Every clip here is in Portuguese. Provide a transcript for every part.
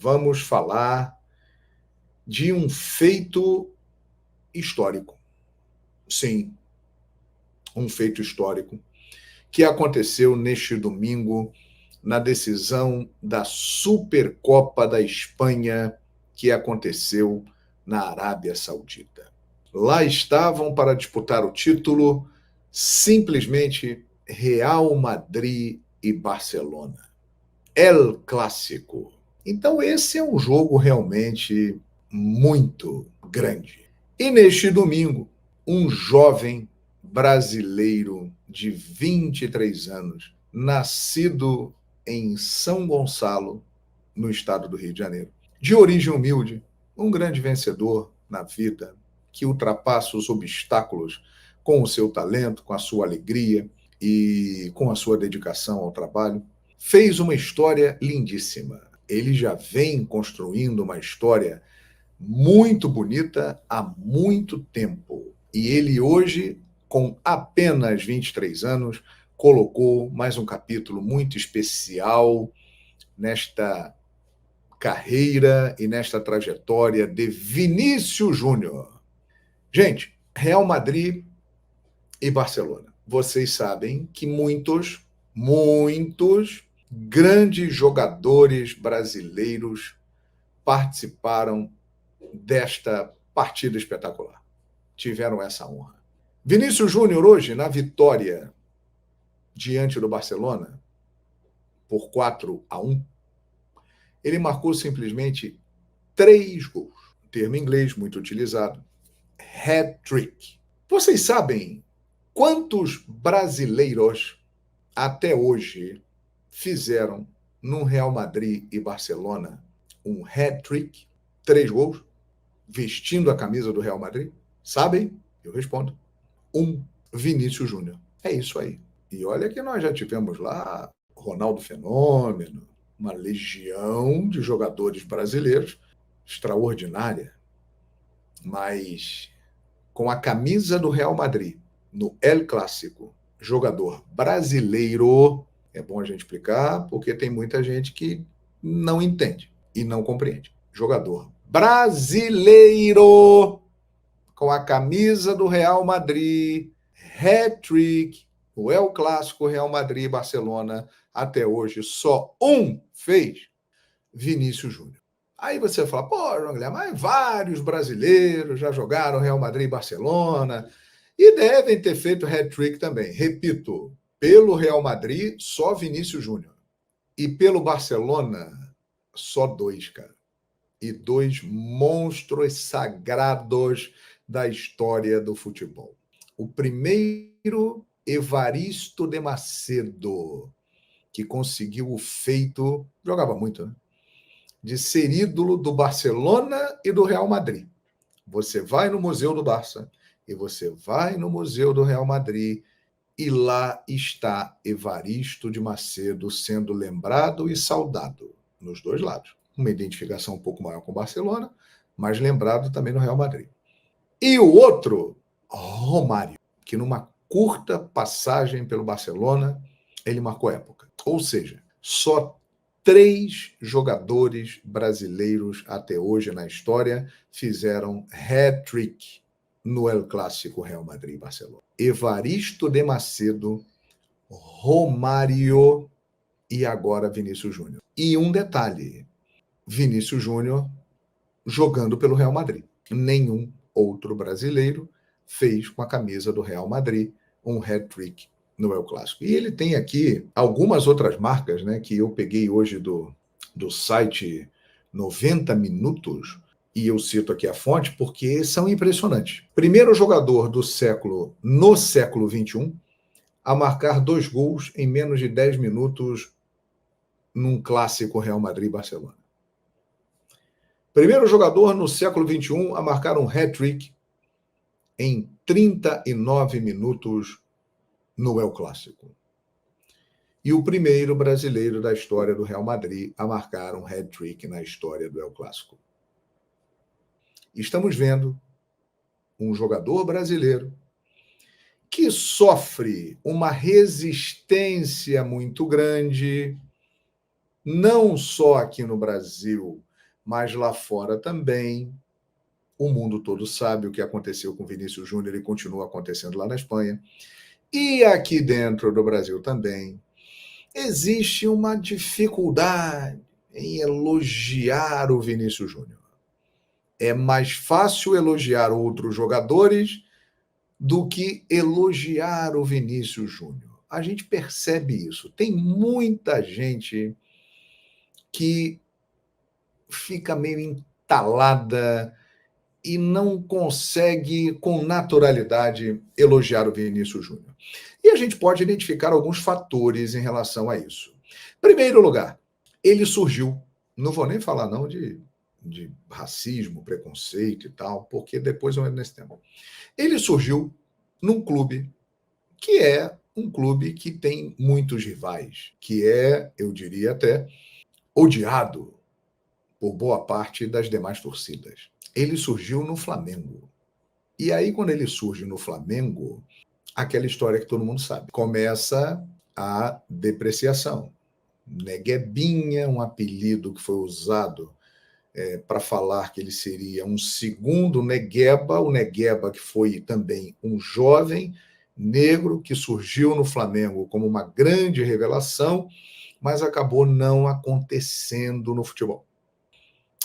vamos falar de um feito histórico. Sim, um feito histórico que aconteceu neste domingo na decisão da Supercopa da Espanha que aconteceu na Arábia Saudita. Lá estavam para disputar o título simplesmente Real Madrid e Barcelona. El Clássico. Então esse é um jogo realmente muito grande. E neste domingo, um jovem brasileiro de 23 anos, nascido em São Gonçalo, no estado do Rio de Janeiro, de origem humilde, um grande vencedor na vida, que ultrapassa os obstáculos com o seu talento, com a sua alegria e com a sua dedicação ao trabalho, fez uma história lindíssima. Ele já vem construindo uma história muito bonita há muito tempo. E ele hoje, com apenas 23 anos, colocou mais um capítulo muito especial nesta carreira e nesta trajetória de Vinícius Júnior. Gente, Real Madrid e Barcelona. Vocês sabem que muitos grandes jogadores brasileiros participaram desta partida espetacular. Tiveram essa honra. Vinícius Júnior hoje, na vitória diante do Barcelona, por 4-1, ele marcou simplesmente 3 gols. Termo em inglês muito utilizado. Hat-trick. Vocês sabem quantos brasileiros até hoje fizeram no Real Madrid e Barcelona um hat-trick? 3 gols? Vestindo a camisa do Real Madrid? Sabem? Eu respondo. Vinícius Júnior. É isso aí. E olha que nós já tivemos lá Ronaldo Fenômeno, uma legião de jogadores brasileiros extraordinária. Mas com a camisa do Real Madrid, no El Clássico, jogador brasileiro, é bom a gente explicar, porque tem muita gente que não entende e não compreende. Jogador brasileiro com a camisa do Real Madrid, hat-trick, o El Clássico Real Madrid e Barcelona, até hoje só fez, Vinícius Júnior. Aí você fala, pô, João Guilherme, mas vários brasileiros já jogaram Real Madrid e Barcelona e devem ter feito hat-trick também. Repito, pelo Real Madrid, só Vinícius Júnior. E pelo Barcelona, só 2, cara. E 2 monstros sagrados da história do futebol. O primeiro, Evaristo de Macedo, que conseguiu o feito, jogava muito, né? De ser ídolo do Barcelona e do Real Madrid. Você vai no Museu do Barça e você vai no Museu do Real Madrid e lá está Evaristo de Macedo sendo lembrado e saudado nos 2 lados. Uma identificação um pouco maior com o Barcelona, mas lembrado também no Real Madrid. E o outro, Romário, que numa curta passagem pelo Barcelona, ele marcou época. Ou seja, só 3 jogadores brasileiros até hoje na história fizeram hat-trick no El Clássico Real Madrid e Barcelona. Evaristo de Macedo, Romário e agora Vinícius Júnior. E um detalhe, Vinícius Júnior jogando pelo Real Madrid. Nenhum outro brasileiro fez com a camisa do Real Madrid um hat-trick no El Clássico. E ele tem aqui algumas outras marcas, né, que eu peguei hoje do site 90 Minutos, e eu cito aqui a fonte porque são impressionantes. Primeiro jogador no século XXI, a marcar 2 gols em menos de 10 minutos num clássico Real Madrid-Barcelona. Primeiro jogador no século XXI a marcar um hat-trick em 39 minutos no El Clássico. E o primeiro brasileiro da história do Real Madrid a marcar um hat-trick na história do El Clássico. Estamos vendo um jogador brasileiro que sofre uma resistência muito grande, não só aqui no Brasil, mas lá fora também. O mundo todo sabe o que aconteceu com Vinícius Júnior e continua acontecendo lá na Espanha. E aqui dentro do Brasil também. Existe uma dificuldade em elogiar o Vinícius Júnior. É mais fácil elogiar outros jogadores do que elogiar o Vinícius Júnior. A gente percebe isso. Tem muita gente que fica meio entalada e não consegue, com naturalidade, elogiar o Vinícius Júnior. E a gente pode identificar alguns fatores em relação a isso. Em primeiro lugar, ele surgiu, não vou nem falar não de racismo, preconceito e tal, porque depois eu entro nesse tema. Ele surgiu num clube que é um clube que tem muitos rivais, que é, eu diria até, odiado por boa parte das demais torcidas. Ele surgiu no Flamengo. E aí, quando ele surge no Flamengo, aquela história que todo mundo sabe, começa a depreciação. Neguebinha, um apelido que foi usado para falar que ele seria um segundo Negueba, o Negueba que foi também um jovem negro que surgiu no Flamengo como uma grande revelação, mas acabou não acontecendo no futebol.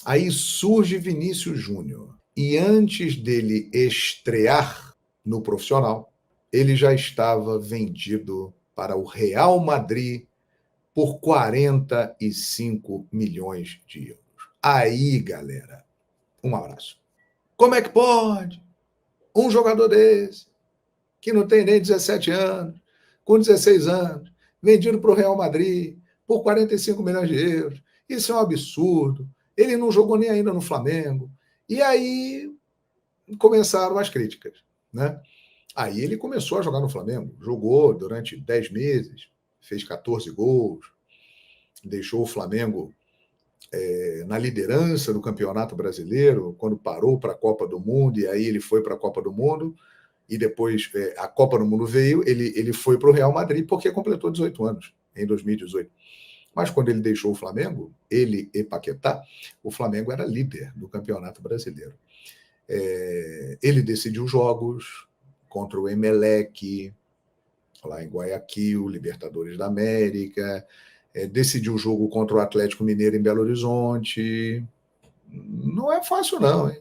Aí surge Vinícius Júnior. E antes dele estrear no profissional, ele já estava vendido para o Real Madrid por 45 milhões de euros. Aí, galera, um abraço. Como é que pode um jogador desse, que não tem nem 17 anos, com 16 anos, vendido para o Real Madrid por 45 milhões de euros? Isso é um absurdo. Ele não jogou nem ainda no Flamengo. E aí começaram as críticas, né? Aí ele começou a jogar no Flamengo, jogou durante 10 meses, fez 14 gols, deixou o Flamengo na liderança do Campeonato Brasileiro, quando parou para a Copa do Mundo, e aí ele foi para a Copa do Mundo, e depois a Copa do Mundo veio, ele foi para o Real Madrid porque completou 18 anos, em 2018. Mas quando ele deixou o Flamengo, ele e Paquetá, o Flamengo era líder do Campeonato Brasileiro. Ele decidiu jogos contra o Emelec, lá em Guayaquil, Libertadores da América, decidiu o jogo contra o Atlético Mineiro em Belo Horizonte. Não é fácil, não, hein?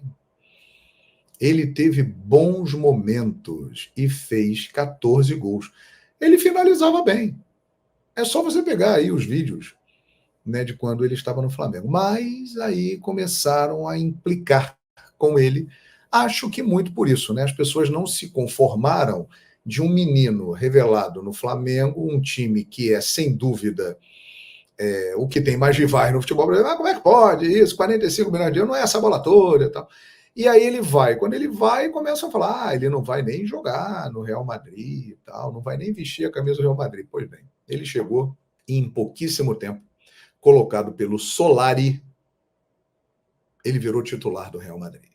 Ele teve bons momentos e fez 14 gols. Ele finalizava bem. É só você pegar aí os vídeos, né, de quando ele estava no Flamengo. Mas aí começaram a implicar com ele. Acho que muito por isso, né? As pessoas não se conformaram de um menino revelado no Flamengo, um time que é, sem dúvida, o que tem mais rivais no futebol brasileiro. Como é que pode isso? 45 milhões de euros, não é essa bola toda e tal. E aí ele vai. Quando ele vai, começa a falar, ele não vai nem jogar no Real Madrid e tal, não vai nem vestir a camisa do Real Madrid. Pois bem, ele chegou e em pouquíssimo tempo, colocado pelo Solari, ele virou titular do Real Madrid.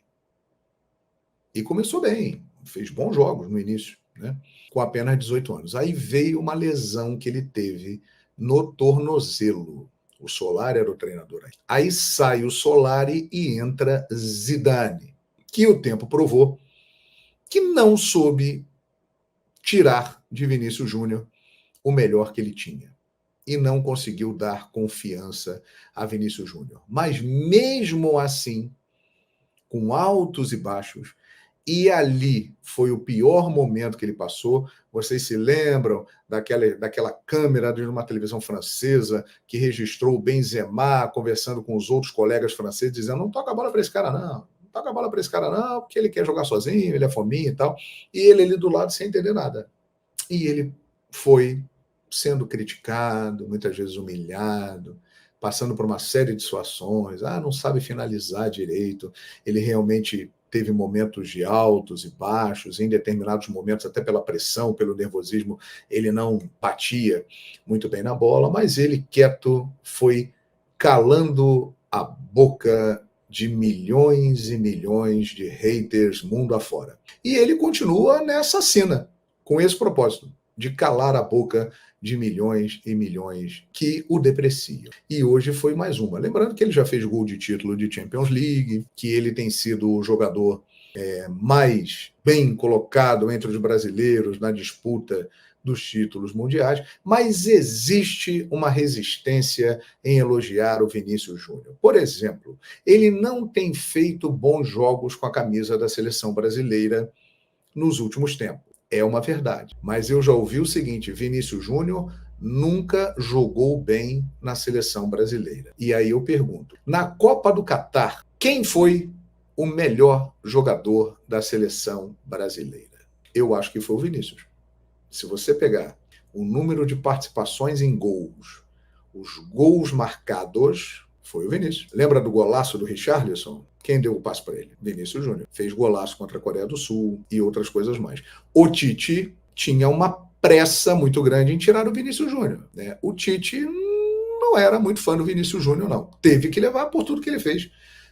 E começou bem, fez bons jogos no início, né? Com apenas 18 anos. Aí veio uma lesão que ele teve no tornozelo. O Solari era o treinador aí. Aí sai o Solari e entra Zidane, que o tempo provou que não soube tirar de Vinícius Júnior o melhor que ele tinha. E não conseguiu dar confiança a Vinícius Júnior. Mas mesmo assim, com altos e baixos, e ali foi o pior momento que ele passou. Vocês se lembram daquela câmera de uma televisão francesa que registrou o Benzema conversando com os outros colegas franceses, dizendo: não toca a bola para esse cara, não toca a bola para esse cara, não, porque ele quer jogar sozinho, ele é fominha e tal. E ele ali do lado sem entender nada. E ele foi sendo criticado, muitas vezes humilhado, passando por uma série de situações. Não sabe finalizar direito. Ele realmente teve momentos de altos e baixos, em determinados momentos, até pela pressão, pelo nervosismo, ele não batia muito bem na bola, mas ele, quieto, foi calando a boca de milhões e milhões de haters mundo afora. E ele continua nessa cena, com esse propósito, de calar a boca de milhões e milhões que o depreciam. E hoje foi mais uma. Lembrando que ele já fez gol de título de Champions League, que ele tem sido o jogador mais bem colocado entre os brasileiros na disputa dos títulos mundiais, mas existe uma resistência em elogiar o Vinícius Júnior. Por exemplo, ele não tem feito bons jogos com a camisa da seleção brasileira nos últimos tempos. É uma verdade. Mas eu já ouvi o seguinte: Vinícius Júnior nunca jogou bem na seleção brasileira. E aí eu pergunto, na Copa do Catar, quem foi o melhor jogador da seleção brasileira? Eu acho que foi o Vinícius. Se você pegar o número de participações em gols, os gols marcados, foi o Vinícius. Lembra do golaço do Richarlison? Quem deu o passe para ele? Vinícius Júnior. Fez golaço contra a Coreia do Sul e outras coisas mais. O Tite tinha uma pressa muito grande em tirar o Vinícius Júnior, né? O Tite não era muito fã do Vinícius Júnior, não. Teve que levar por tudo que ele fez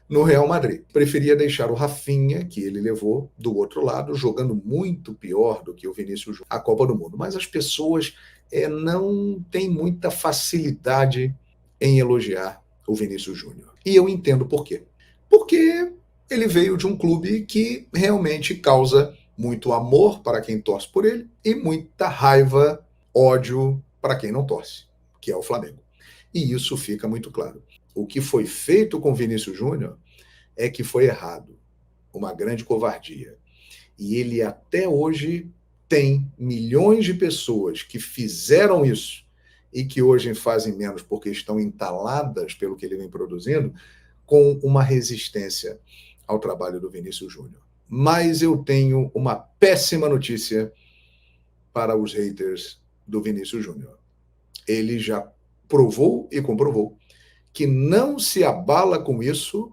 no Real Madrid. Preferia deixar o Rafinha, que ele levou, do outro lado, jogando muito pior do que o Vinícius Júnior, a Copa do Mundo. Mas as pessoas não têm muita facilidade em elogiar o Vinícius Júnior. E eu entendo por quê. Porque ele veio de um clube que realmente causa muito amor para quem torce por ele e muita raiva, ódio para quem não torce, que é o Flamengo. E isso fica muito claro. O que foi feito com Vinícius Júnior é que foi errado, uma grande covardia. E ele até hoje tem milhões de pessoas que fizeram isso e que hoje fazem menos porque estão entaladas pelo que ele vem produzindo, com uma resistência ao trabalho do Vinícius Júnior. Mas eu tenho uma péssima notícia para os haters do Vinícius Júnior. Ele já provou e comprovou que não se abala com isso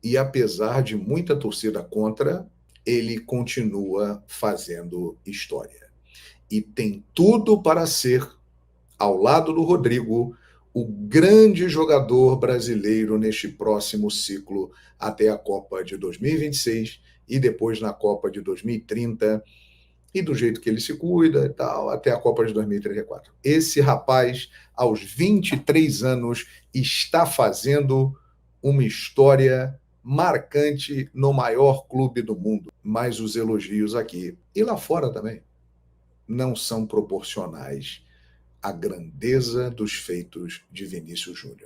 e, apesar de muita torcida contra, ele continua fazendo história. E tem tudo para ser, ao lado do Rodrigo, o grande jogador brasileiro neste próximo ciclo até a Copa de 2026 e depois na Copa de 2030, e do jeito que ele se cuida e tal, até a Copa de 2034. Esse rapaz, aos 23 anos, está fazendo uma história marcante no maior clube do mundo. Mas os elogios aqui, e lá fora também, não são proporcionais à grandeza dos feitos de Vinícius Júnior.